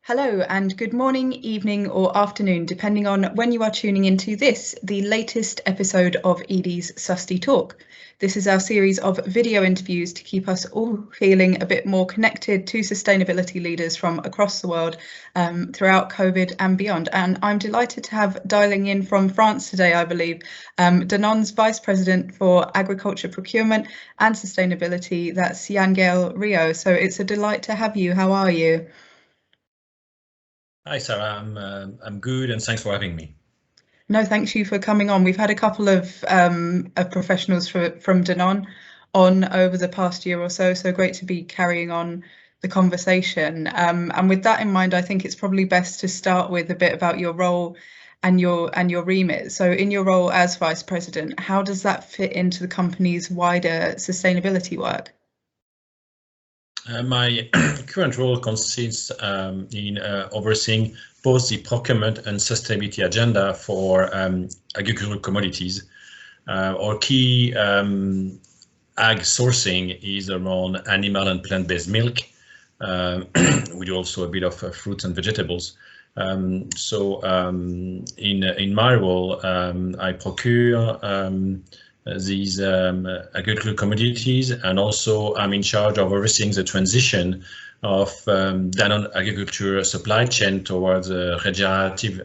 Hello and good morning, evening or afternoon, depending on when you are tuning into this, the latest episode of Edie's Susty Talk. This is our series of video interviews to keep us all feeling a bit more connected to sustainability leaders from across the world throughout COVID and beyond. And I'm delighted to have dialing in from France today, I believe, Danone's Vice President for Agriculture Procurement and Sustainability, that's Yann-Gael Rio. So it's a delight to have you. How are you? Hi, Sarah. I'm good, and thanks for having me. No, thank you for coming on. We've had a couple of professionals from Danone on over the past year or so, so great to be carrying on the conversation. And with that in mind, I think it's probably best to start with a bit about your role and your remit. So in your role as Vice President, how does that fit into the company's wider sustainability work? My current role consists in overseeing both the procurement and sustainability agenda for agricultural commodities. Our key ag sourcing is around animal and plant-based milk. We do also a bit of fruits and vegetables. In my role, I procure these agricultural commodities, and also I'm in charge of overseeing the transition of Danone agriculture supply chain towards regenerative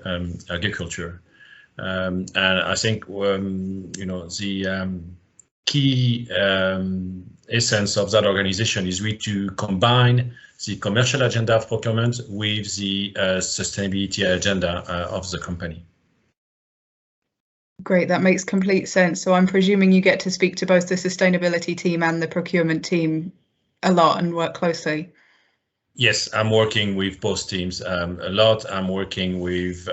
agriculture. And I think the key essence of that organization is really to combine the commercial agenda of procurement with the sustainability agenda of the company. Great, that makes complete sense. So I'm presuming you get to speak to both the sustainability team and the procurement team a lot and work closely. Yes, I'm working with both teams a lot. I'm working with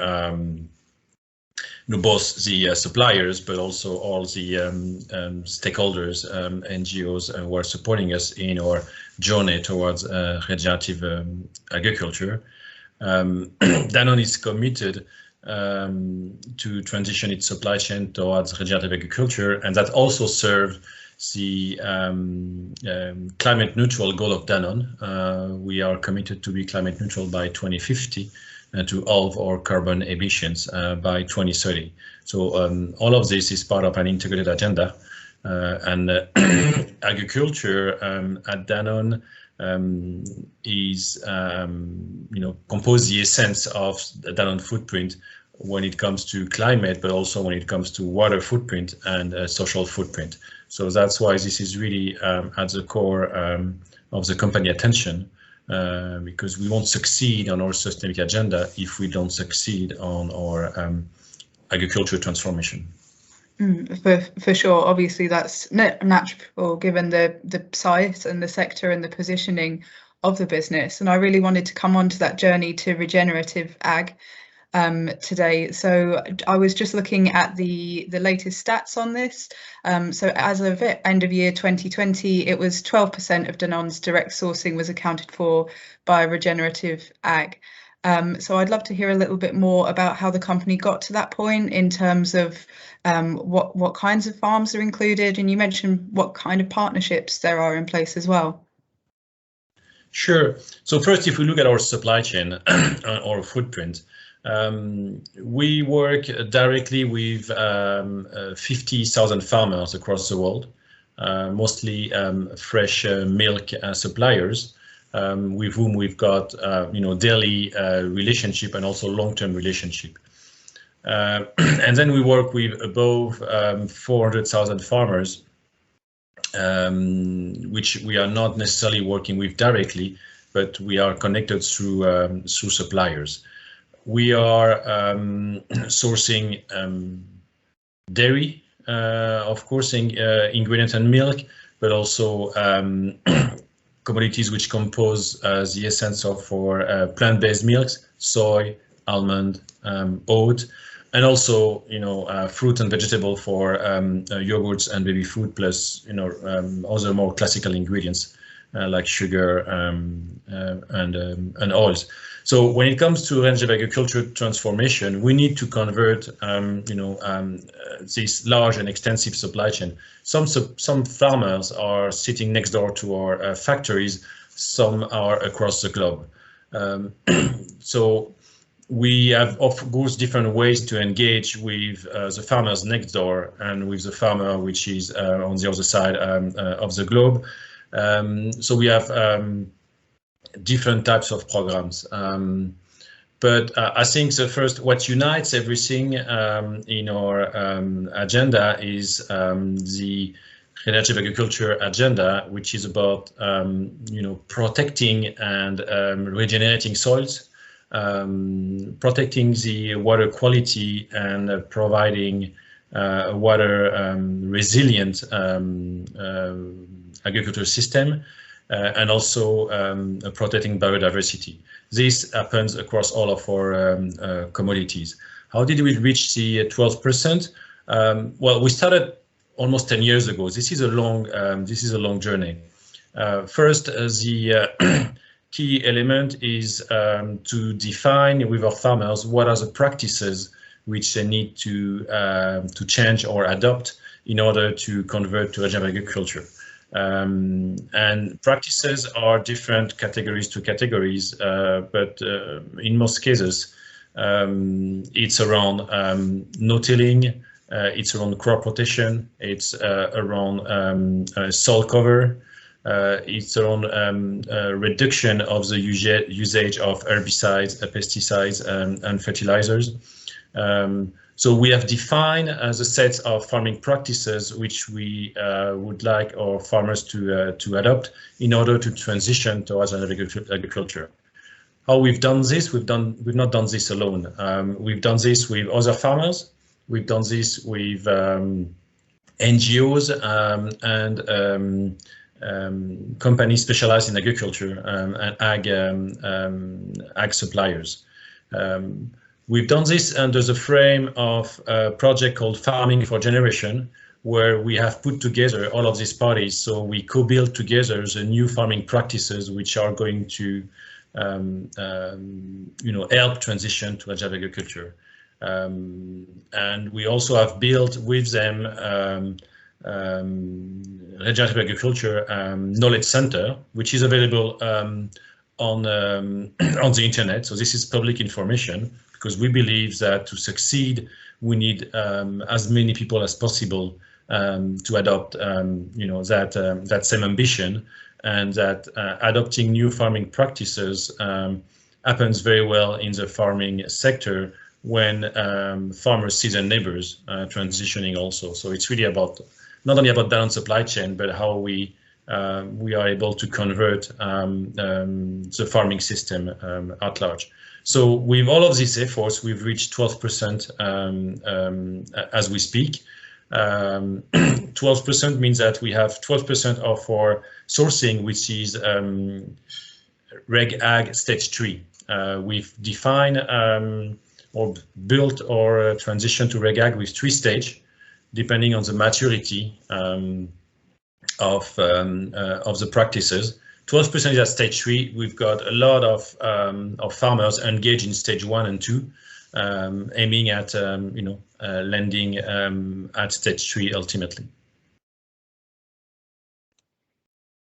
both the suppliers, but also all the stakeholders, NGOs who are supporting us in our journey towards regenerative agriculture. Danone is committed to transition its supply chain towards regenerative agriculture, and that also serves the climate neutral goal of Danone. We are committed to be climate neutral by 2050 and to halve our carbon emissions by 2030. So all of this is part of an integrated agenda, and agriculture at Danone is compose the essence of the Danone footprint when it comes to climate, but also when it comes to water footprint and social footprint. So that's why this is really at the core of the company attention, because we won't succeed on our sustainability agenda if we don't succeed on our agriculture transformation. For sure, obviously that's natural given the size and the sector and the positioning of the business. And I really wanted to come on to that journey to regenerative ag today. So I was just looking at the latest stats on this. So as of end of year 2020, it was 12% of Danone's direct sourcing was accounted for by regenerative ag. So I'd love to hear a little bit more about how the company got to that point in terms of what kinds of farms are included, and you mentioned what kind of partnerships there are in place as well. Sure. So first, if we look at our supply chain, our footprint, we work directly with 50,000 farmers across the world, mostly fresh milk suppliers, with whom we've got daily relationship and also long-term relationship. And then we work with above 400,000 farmers, which we are not necessarily working with directly, but we are connected through suppliers. We are sourcing dairy, of course, ingredients and milk, but also commodities which compose the essence of our plant-based milks, soy, almond, oat, and also fruit and vegetable for yogurts and baby food, plus other more classical ingredients like sugar and oils. So when it comes to regenerative agriculture transformation, we need to convert this large and extensive supply chain. Some farmers are sitting next door to our factories, some are across the globe. So we have, of course, different ways to engage with the farmers next door and with the farmer which is on the other side of the globe. So we have different types of programs. But I think what unites everything in our agenda is the regenerative agriculture agenda, which is about protecting and regenerating soils, protecting the water quality and providing a water resilient agricultural system, and also protecting biodiversity. This happens across all of our commodities. How did we reach the 12%? Well, we started almost 10 years ago. This is a long journey. First, the key element is to define with our farmers what are the practices which they need to change or adopt in order to convert to regenerative agriculture. And practices are different categories to categories, but in most cases, it's around no-tilling, it's around crop rotation, it's around soil cover, it's around reduction of the usage of herbicides, pesticides, and fertilizers. So we have defined a set of farming practices which we would like our farmers to adopt in order to transition towards agriculture. How we've done this? We've not done this alone. We've done this with other farmers. We've done this with NGOs and companies specialized in agriculture and ag suppliers. We've done this under the frame of a project called Farming for Generation, where we have put together all of these parties. So we co-build together the new farming practices which are going to help transition to regenerative agriculture. And we also have built with them regenerative agriculture knowledge center, which is available on the internet. So this is public information, because we believe that to succeed, we need as many people as possible to adopt, that same ambition, and that adopting new farming practices happens very well in the farming sector when farmers see their neighbors transitioning also. So it's really about not only about balanced supply chain, but how we are able to convert the farming system at large. So with all of these efforts, we've reached 12% as we speak. 12% means that we have 12% of our sourcing, which is Reg Ag Stage 3. We've defined or built or transition to Reg Ag with 3 stages, depending on the maturity of the practices. 12% is at stage 3. We've got a lot of farmers engaged in stage 1 and 2, aiming at landing at stage 3 ultimately.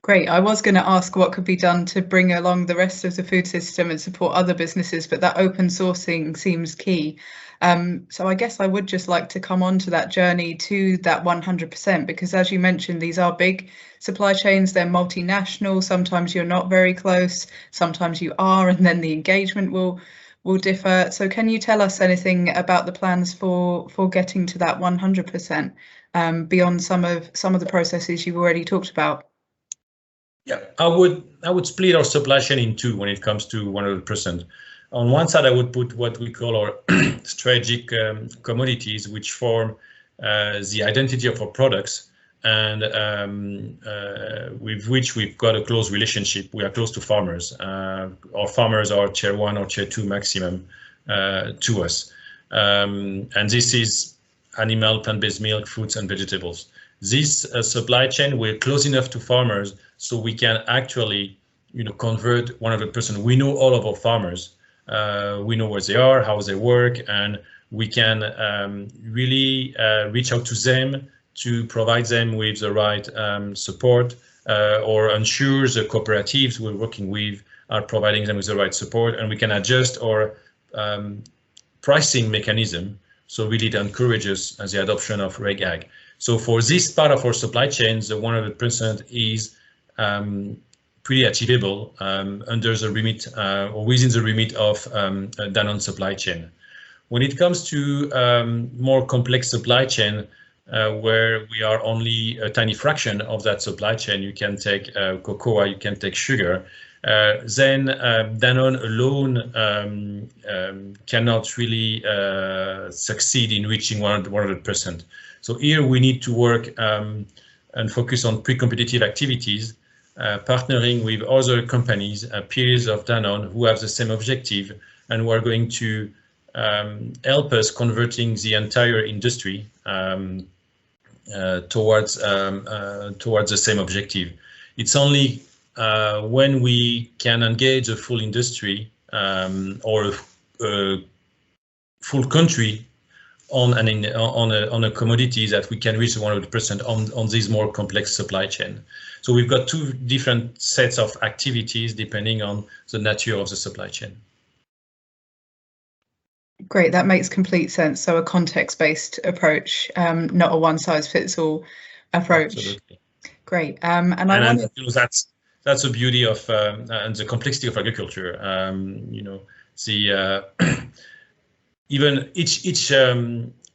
Great. I was going to ask what could be done to bring along the rest of the food system and support other businesses, but that open sourcing seems key. So I guess I would just like to come on to that journey to that 100%, because as you mentioned, these are big supply chains, they're multinational, sometimes you're not very close, sometimes you are, and then the engagement will differ. So can you tell us anything about the plans for getting to that 100% beyond some of the processes you've already talked about? Yeah, I would split our supply chain in 2 when it comes to 100%. On one side, I would put what we call our strategic commodities, which form the identity of our products, and with which we've got a close relationship. We are close to farmers. Our farmers are tier 1 or tier 2 maximum to us. And this is animal, plant-based milk, fruits and vegetables. This supply chain, we're close enough to farmers so we can actually convert 100%. We know all of our farmers. We know where they are, how they work, and we can really reach out to them to provide them with the right support or ensure the cooperatives we're working with are providing them with the right support, and we can adjust our pricing mechanism. So really it encourages the adoption of Reg Ag. So for this part of our supply chain, the 100% is pretty achievable under the remit or within the remit of Danone supply chain. When it comes to more complex supply chain, where we are only a tiny fraction of that supply chain, you can take cocoa, you can take sugar, then Danone alone cannot really succeed in reaching 100%. So here we need to work and focus on pre-competitive activities, partnering with other companies, peers of Danone who have the same objective and who are going to help us converting the entire industry towards the same objective. It's only when we can engage a full industry or a full country on a commodity that we can reach 100% on this more complex supply chain. So we've got two different sets of activities depending on the nature of the supply chain. Great, that makes complete sense. So a context-based approach, not a one-size-fits-all approach. Absolutely. Great. That's the beauty of and the complexity of agriculture. Even each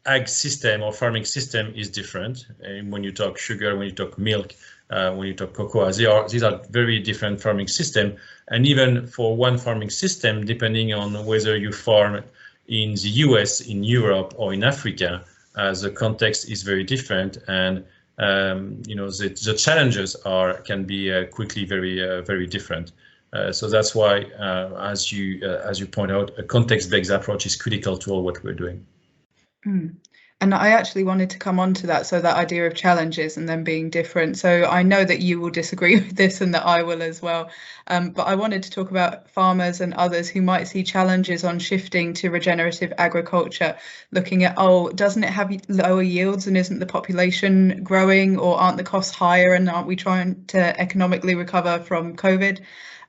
ag system or farming system is different. And when you talk sugar, when you talk milk, when you talk cocoa, these are very different farming systems. And even for one farming system, depending on whether you farm in the US, in Europe, or in Africa, the context is very different, and the challenges can be quickly very different. So that's why, as you point out, a context-based approach is critical to all what we're doing. And I actually wanted to come on to that, so that idea of challenges and them being different. So I know that you will disagree with this and that I will as well. But I wanted to talk about farmers and others who might see challenges on shifting to regenerative agriculture, looking at, doesn't it have lower yields and isn't the population growing, or aren't the costs higher, and aren't we trying to economically recover from COVID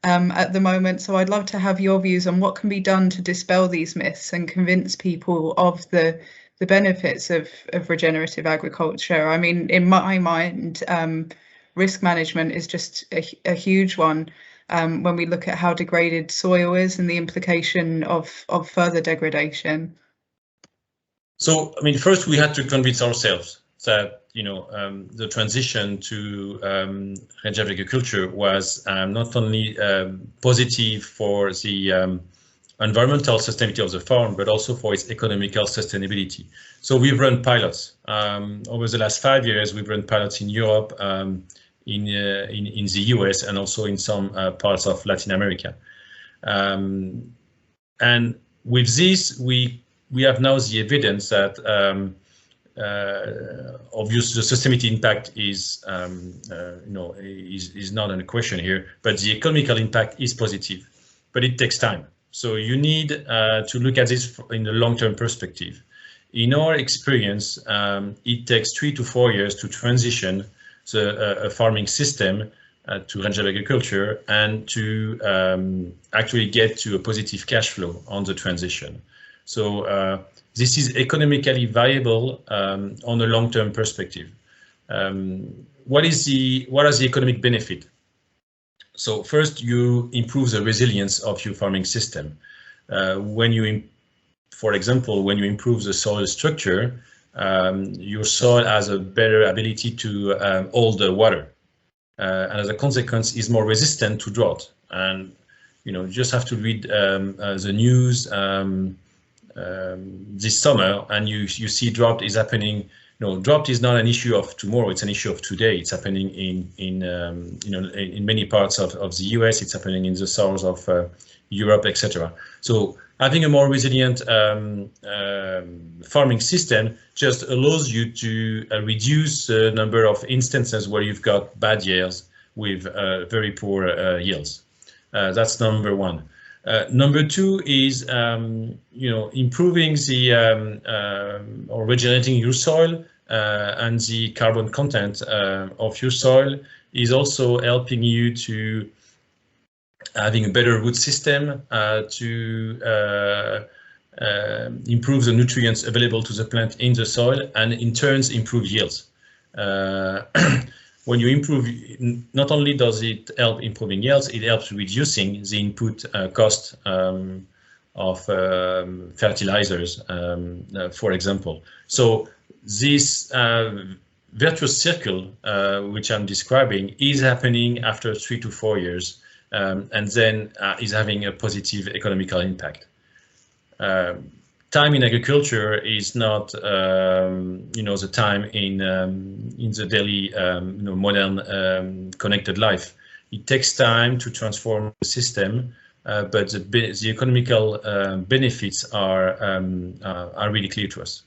at the moment? So I'd love to have your views on what can be done to dispel these myths and convince people of the benefits of regenerative agriculture. I mean, in my mind, risk management is just a huge one when we look at how degraded soil is and the implication of further degradation. So, I mean, first we had to convince ourselves that the transition to regenerative agriculture was not only positive for the environmental sustainability of the farm, but also for its economical sustainability. So we've run pilots over the last 5 years. We've run pilots in Europe, in the US, and also in some parts of Latin America. And with this, we have now the evidence that obviously the sustainability impact is not in question here, but the economical impact is positive, but it takes time. So you need to look at this in the long-term perspective. In our experience, it takes 3 to 4 years to transition a farming system to regenerative agriculture and to actually get to a positive cash flow on the transition. So this is economically viable on a long-term perspective. What are the economic benefit? So first, you improve the resilience of your farming system. For example, when you improve the soil structure, your soil has a better ability to hold the water, and as a consequence, is more resistant to drought. And you just have to read the news this summer, and you see drought is happening. Drought is not an issue of tomorrow; it's an issue of today. It's happening in many parts of the US. It's happening in the south of Europe, etc. So having a more resilient farming system just allows you to reduce the number of instances where you've got bad years with very poor yields. That's number one. Number two is improving or regenerating your soil and the carbon content of your soil is also helping you to having a better root system to improve the nutrients available to the plant in the soil, and in turns improve yields. When you improve, not only does it help improving yields, it helps reducing the input cost of fertilizers, for example. So this virtuous circle, which I'm describing, is happening after 3 to 4 years, and then is having a positive economical impact. Time in agriculture is not, the time in the daily, modern connected life. It takes time to transform the system, but the economical benefits are really clear to us.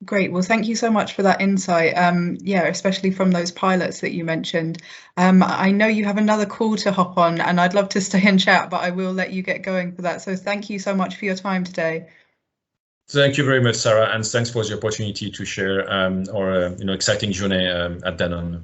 Great. Well, thank you so much for that insight. Yeah, especially from those pilots that you mentioned. I know you have another call to hop on, and I'd love to stay and chat, but I will let you get going for that. So thank you so much for your time today. Thank you very much, Sarah, and thanks for the opportunity to share our exciting journey at Danone.